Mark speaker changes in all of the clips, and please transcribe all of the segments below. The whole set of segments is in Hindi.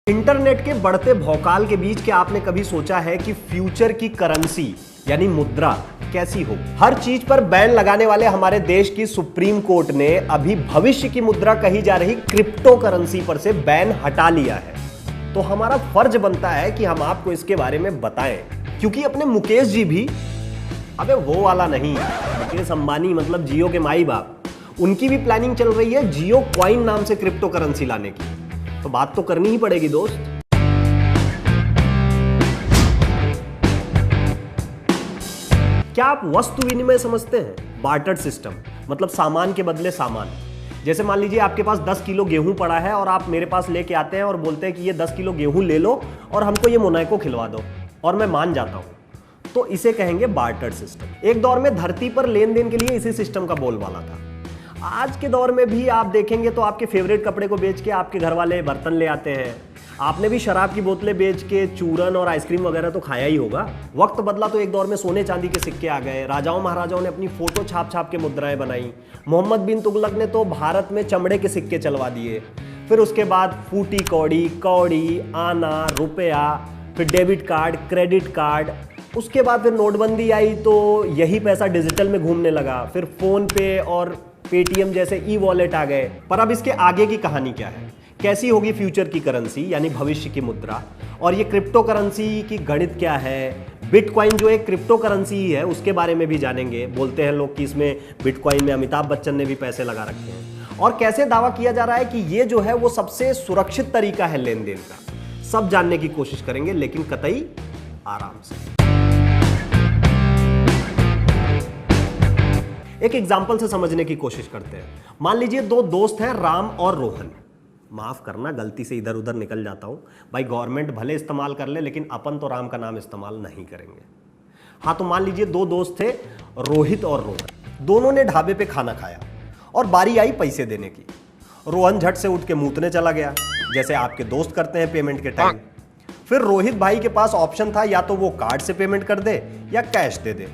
Speaker 1: इंटरनेट के बढ़ते भौकाल के बीच क्या आपने कभी सोचा है कि फ्यूचर की करेंसी यानी मुद्रा कैसी हो? हर चीज पर बैन लगाने वाले हमारे देश की सुप्रीम कोर्ट ने अभी भविष्य की मुद्रा कही जा रही क्रिप्टो करेंसी पर से बैन हटा लिया है। तो हमारा फर्ज बनता है कि हम आपको इसके बारे में बताएं, क्योंकि अपने मुकेश जी भी, अबे वो वाला नहीं, मुकेश अंबानी मतलब जियो के माई बाप, उनकी भी प्लानिंग चल रही है जियो कॉइन नाम से क्रिप्टो करेंसी लाने की। तो बात तो करनी ही पड़ेगी दोस्त। क्या आप वस्तु विनिमय समझते हैं? बार्टर सिस्टम मतलब सामान के बदले सामान। जैसे मान लीजिए आपके पास 10 किलो गेहूं पड़ा है और आप मेरे पास लेके आते हैं और बोलते हैं कि ये 10 किलो गेहूं ले लो और हमको ये मोनाको खिलवा दो, और मैं मान जाता हूं, तो इसे कहेंगे बार्टर सिस्टम। एक दौर में धरती पर लेन देन के लिए इसी सिस्टम का बोलबाला था। आज के दौर में भी आप देखेंगे तो आपके फेवरेट कपड़े को बेच के आपके घर वाले बर्तन ले आते हैं। आपने भी शराब की बोतलें बेच के चूरन और आइसक्रीम वगैरह तो खाया ही होगा। वक्त बदला तो एक दौर में सोने चांदी के सिक्के आ गए। राजाओं महाराजाओं ने अपनी फोटो छाप छाप के मुद्राएं बनाई। मोहम्मद बिन तुगलक ने तो भारत में चमड़े के सिक्के चलवा दिए। फिर उसके बाद फूटी कौड़ी, कौड़ी, आना, रुपया, फिर डेबिट कार्ड, क्रेडिट कार्ड। उसके बाद फिर नोटबंदी आई तो यही पैसा डिजिटल में घूमने लगा। फिर फोन पे और पेटीएम जैसे ई वॉलेट आ गए। पर अब इसके आगे की कहानी क्या है? कैसी होगी फ्यूचर की करेंसी यानी भविष्य की मुद्रा? और ये क्रिप्टो करेंसी की गणित क्या है? बिटकॉइन जो एक क्रिप्टो करेंसी ही है उसके बारे में भी जानेंगे। बोलते हैं लोग कि इसमें बिटकॉइन में अमिताभ बच्चन ने भी पैसे लगा रखे हैं। और कैसे दावा किया जा रहा है कि ये जो है वो सबसे सुरक्षित तरीका है लेन देन का, सब जानने की कोशिश करेंगे, लेकिन कतई आराम से। एक एग्जाम्पल से समझने की कोशिश करते हैं। मान लीजिए दो दोस्त हैं, राम और रोहन। माफ करना, गलती से इधर उधर निकल जाता हूं भाई, गवर्नमेंट भले इस्तेमाल कर ले लेकिन अपन तो राम का नाम इस्तेमाल नहीं करेंगे। हाँ, तो मान लीजिए दो दोस्त थे, रोहित और रोहन। दोनों ने ढाबे पे खाना खाया और बारी आई पैसे देने की। रोहन झट से उठ के मूतने चला गया, जैसे आपके दोस्त करते हैं पेमेंट के टाइम। फिर रोहित भाई के पास ऑप्शन था, या तो वो कार्ड से पेमेंट कर दे, या कैश दे दे,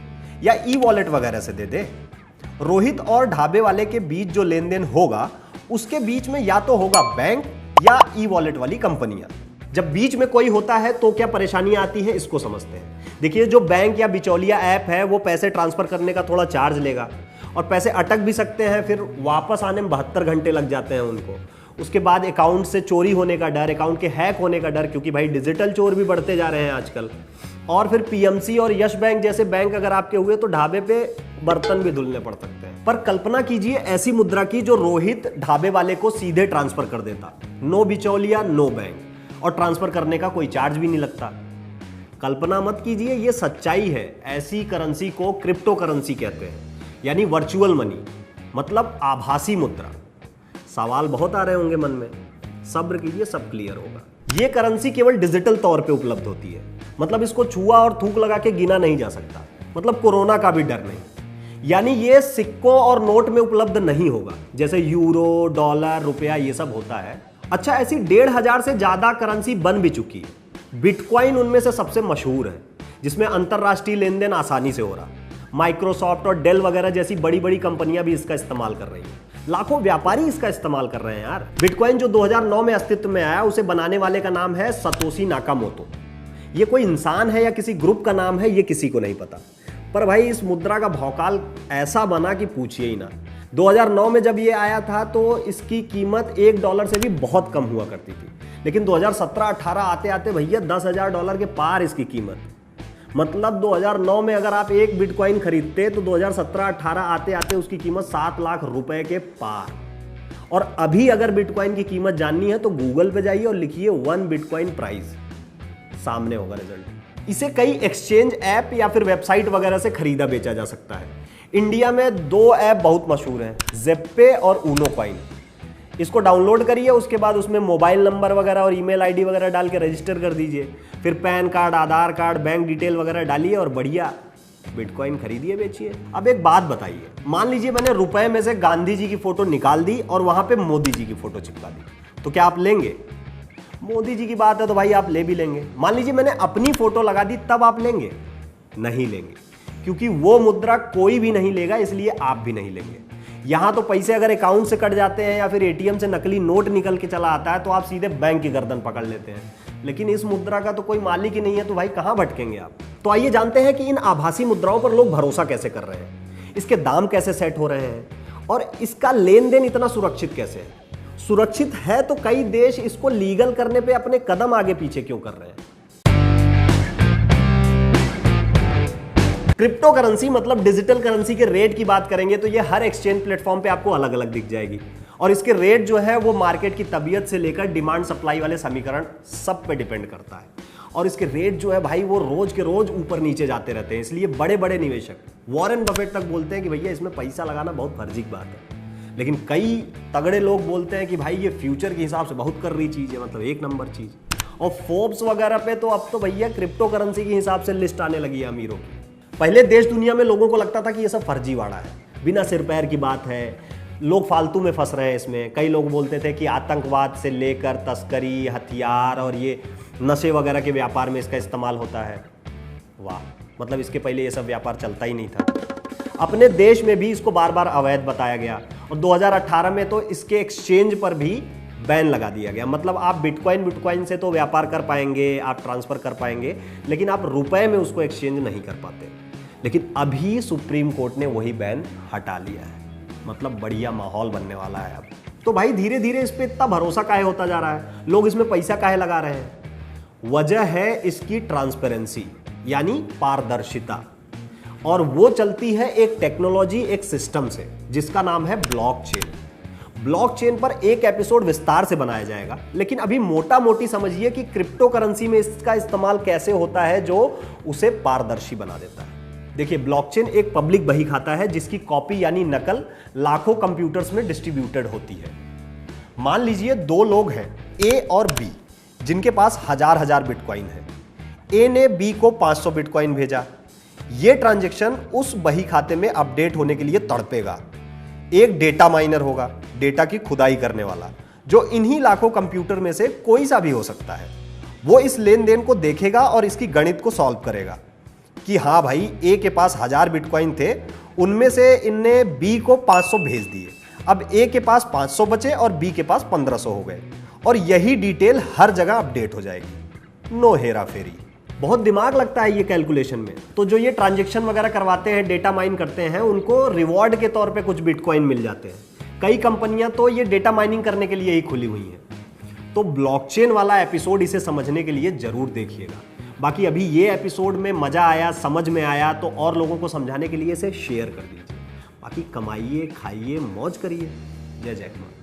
Speaker 1: या ई वॉलेट वगैरह से दे दे। रोहित और ढाबे वाले के बीच जो लेन देन होगा उसके बीच में या तो होगा बैंक या ई वॉलेट वाली कंपनियां। जब बीच में कोई होता है तो क्या परेशानियां आती हैं, इसको समझते हैं। देखिए, जो बैंक या बिचौलिया ऐप है वो पैसे ट्रांसफर करने का थोड़ा चार्ज लेगा और पैसे अटक भी सकते हैं, फिर वापस आने में 72 घंटे लग जाते हैं उनको। उसके बाद अकाउंट से चोरी होने का डर, अकाउंट के हैक होने का डर, क्योंकि भाई डिजिटल चोर भी बढ़ते जा रहे हैं आजकल। और फिर पीएमसी और यश बैंक जैसे बैंक अगर आपके हुए तो ढाबे पे बर्तन भी धुलने पड़ सकते हैं। पर कल्पना कीजिए ऐसी मुद्रा की जो रोहित ढाबे वाले को सीधे ट्रांसफर कर देता। नो बिचौलिया, नो बैंक, और ट्रांसफर करने का कोई चार्ज भी नहीं लगता। कल्पना मत कीजिए, ये सच्चाई है। ऐसी करेंसी को क्रिप्टो करेंसी कहते हैं, यानी वर्चुअल मनी, मतलब आभासी मुद्रा। सवाल बहुत आ रहे होंगे मन में, सब्र कीजिए, सब क्लियर होगा। ये करेंसी केवल डिजिटल तौर पे उपलब्ध होती है, मतलब इसको छुआ और थूक लगा के गिना नहीं जा सकता। मतलब कोरोना का भी डर नहीं। यानी ये सिक्कों और नोट में उपलब्ध नहीं होगा, जैसे यूरो, डॉलर, रुपया ये सब होता है। अच्छा, ऐसी 1,500 से ज्यादा करेंसी बन भी चुकी है। बिटकॉइन उनमें से सबसे मशहूर है, जिसमें अंतरराष्ट्रीय लेन देन आसानी से हो रहा। माइक्रोसॉफ्ट और डेल वगैरह जैसी बड़ी बड़ी कंपनियां भी इसका इस्तेमाल कर रही हैं। लाखों व्यापारी इसका इस्तेमाल कर रहे हैं यार। बिटकॉइन जो 2009 में अस्तित्व में आया, उसे बनाने वाले का नाम है सतोशी नाकामोटो। ये कोई इंसान है या किसी ग्रुप का नाम है, ये किसी को नहीं पता। पर भाई इस मुद्रा का भौकाल ऐसा बना कि पूछिए ही ना। 2009 में जब ये आया था तो इसकी कीमत $1 से भी बहुत कम हुआ करती थी, लेकिन 2017-18 आते आते भैया $10,000 के पार इसकी कीमत। मतलब 2009 में अगर आप एक बिटकॉइन खरीदते तो 2017-18 आते आते उसकी कीमत 7 लाख रुपए के पार। और अभी अगर बिटकॉइन की कीमत जाननी है तो गूगल पे जाइए और लिखिए 1 बिटकॉइन प्राइस, सामने होगा रिजल्ट। इसे कई एक्सचेंज ऐप या फिर वेबसाइट वगैरह से खरीदा बेचा जा सकता है। इंडिया में 2 ऐप बहुत मशहूर हैं, ज़ेप्पे और ऊनो कॉइन। इसको डाउनलोड करिए, उसके बाद उसमें मोबाइल नंबर वगैरह और ईमेल आईडी वगैरह डाल के रजिस्टर कर दीजिए। फिर पैन कार्ड, आधार कार्ड, बैंक डिटेल वगैरह डालिए और बढ़िया बिटकॉइन खरीदिए बेचिए। अब एक बात बताइए, मान लीजिए मैंने रुपए में से गांधी जी की फोटो निकाल दी और वहां पे मोदी जी की फोटो चिपका दी, तो क्या आप लेंगे? मोदी जी की बात है तो भाई आप ले भी लेंगे। मान लीजिए मैंने अपनी फोटो लगा दी, तब आप लेंगे? नहीं लेंगे, क्योंकि वो मुद्रा कोई भी नहीं लेगा, इसलिए आप भी नहीं लेंगे। यहां तो पैसे अगर अकाउंट से कट जाते हैं या फिर एटीएम से नकली नोट निकल के चला आता है तो आप सीधे बैंक की गर्दन पकड़ लेते हैं, लेकिन इस मुद्रा का तो कोई मालिक ही नहीं है, तो भाई कहां भटकेंगे आप। तो आइए जानते हैं कि इन आभासी मुद्राओं पर लोग भरोसा कैसे कर रहे हैं, इसके दाम कैसे सेट हो रहे हैं और इसका लेन देन इतना सुरक्षित कैसे है। सुरक्षित है तो कई देश इसको लीगल करने पे अपने कदम आगे पीछे क्यों कर रहे हैं। क्रिप्टो करेंसी मतलब डिजिटल करेंसी के रेट की बात करेंगे तो ये हर एक्सचेंज प्लेटफॉर्म पे आपको अलग अलग दिख जाएगी और इसके रेट जो है वो मार्केट की तबीयत से लेकर डिमांड सप्लाई वाले समीकरण सब पे डिपेंड करता है और इसके रेट जो है भाई वो रोज के रोज ऊपर नीचे जाते रहते हैं। इसलिए बड़े बड़े निवेशक वॉरेन बफेट तक बोलते हैं कि भैया इसमें पैसा लगाना बहुत फर्जी की बात है, लेकिन कई तगड़े लोग बोलते हैं कि भाई ये फ्यूचर के हिसाब से बहुत कर रही चीज है, मतलब एक नंबर चीज। और फोर्ब्स वगैरह पे तो अब तो भैया क्रिप्टो करेंसी के हिसाब से लिस्ट आने लगी है अमीरों की। पहले देश दुनिया में लोगों को लगता था कि ये सब फर्जीवाड़ा है, बिना सिर पैर की बात है, लोग फालतू में फंस रहे हैं इसमें। कई लोग बोलते थे कि आतंकवाद से लेकर तस्करी, हथियार और ये नशे वगैरह के व्यापार में इसका इस्तेमाल होता है। वाह, मतलब इसके पहले ये सब व्यापार चलता ही नहीं था। अपने देश में भी इसको बार बार अवैध बताया गया और 2018 में तो इसके एक्सचेंज पर भी बैन लगा दिया गया। मतलब आप बिटकॉइन से तो व्यापार कर पाएंगे, आप ट्रांसफर कर पाएंगे, लेकिन आप रुपए में उसको एक्सचेंज नहीं कर पाते। लेकिन अभी सुप्रीम कोर्ट ने वही बैन हटा लिया है, मतलब बढ़िया माहौल बनने वाला है अब। तो भाई धीरे धीरे इस पे इतना भरोसा काहे होता जा रहा है, लोग इसमें पैसा काहे लगा रहे हैं। वजह है इसकी ट्रांसपेरेंसी यानी पारदर्शिता, और वो चलती है एक टेक्नोलॉजी, एक सिस्टम से जिसका नाम है ब्लॉकचेन। ब्लॉकचेन पर एक एपिसोड विस्तार से बनाया जाएगा, लेकिन अभी मोटा मोटी समझिए कि क्रिप्टो करेंसी में इसका इस्तेमाल कैसे होता है जो उसे पारदर्शी बना देता है। देखिए, ब्लॉकचेन एक पब्लिक बही खाता है जिसकी कॉपी यानी नकल लाखों कंप्यूटर्स में डिस्ट्रीब्यूटेड होती है। मान लीजिए दो लोग हैं ए और बी जिनके पास हजार बिटकॉइन है। ए ने बी को 500 बिटकॉइन भेजा। यह ट्रांजैक्शन उस बही खाते में अपडेट होने के लिए तड़पेगा। एक डेटा माइनर होगा, डेटा की खुदाई करने वाला, जो इन्हीं लाखों कंप्यूटर में से कोई सा भी हो सकता है। वो इस लेन देन को देखेगा और इसकी गणित को सॉल्व करेगा कि हाँ भाई, ए के पास 1000 बिटकॉइन थे, उनमें से इनने बी को 500 भेज दिए। अब ए के पास 500 बचे और बी के पास 1500 हो गए, और यही डिटेल हर जगह अपडेट हो जाएगी। नो हेरा फेरी। बहुत दिमाग लगता है ये कैलकुलेशन में। तो जो ये ट्रांजैक्शन वगैरह करवाते हैं, डेटा माइन करते हैं, उनको रिवॉर्ड के तौर पे कुछ बिटकॉइन मिल जाते हैं। कई कंपनियां तो ये डेटा माइनिंग करने के लिए ही खुली हुई हैं। तो ब्लॉकचेन वाला एपिसोड इसे समझने के लिए जरूर देखिएगा। बाकी अभी ये एपिसोड में मजा आया, समझ में आया, तो और लोगों को समझाने के लिए इसे शेयर कर दीजिए। बाकी कमाइए, खाइए, मौज करिए। जय जय कुमार।